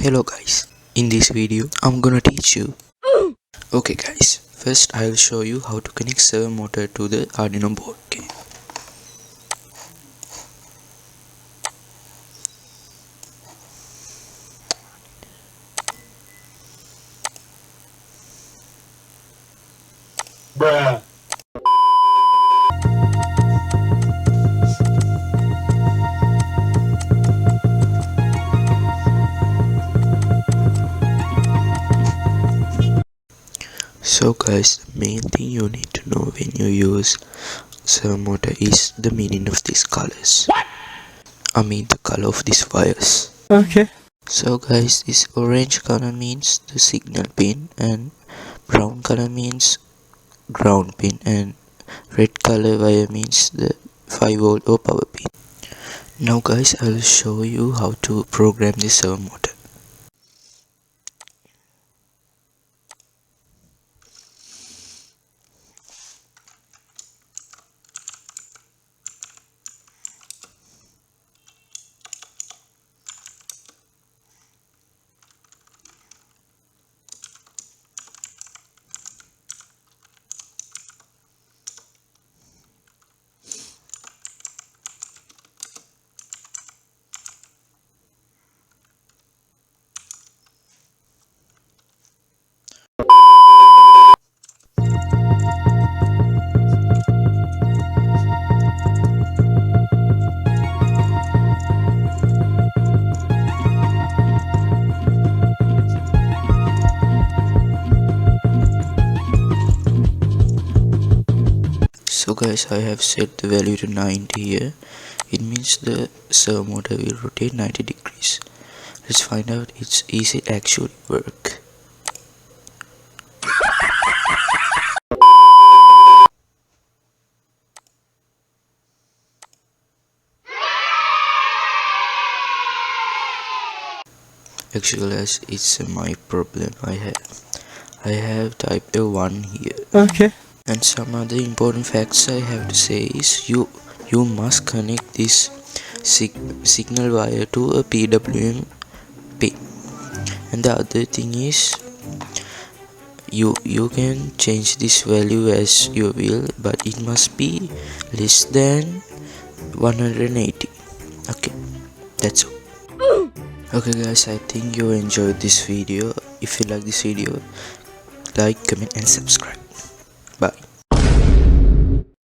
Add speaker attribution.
Speaker 1: Hello guys, in this video I'm gonna teach you. Okay guys, first I'll show you how to connect servo motor to the Arduino board. Okay.
Speaker 2: Bruh.
Speaker 1: So guys, the main thing you need to know when you use servo motor is the meaning of these colors.
Speaker 2: What?
Speaker 1: I mean the color of these wires.
Speaker 2: Okay.
Speaker 1: So guys, this orange color means the signal pin, and brown color means ground pin, and red color wire means the 5V or power pin. Now guys, I'll show you how to program the servo motor. So guys, I have set the value to 90 here. It means the servo motor will rotate 90 degrees. Let's find out its easy actually work. Actually guys, it's my problem I have typed a 1 here.
Speaker 2: Okay.
Speaker 1: And some other important facts I have to say is you must connect this signal wire to a PWM pin. And the other thing is you can change this value as you will, but it must be less than 180. Okay, that's all. Okay guys, I think you enjoyed this video. If you like this video, like, comment and subscribe.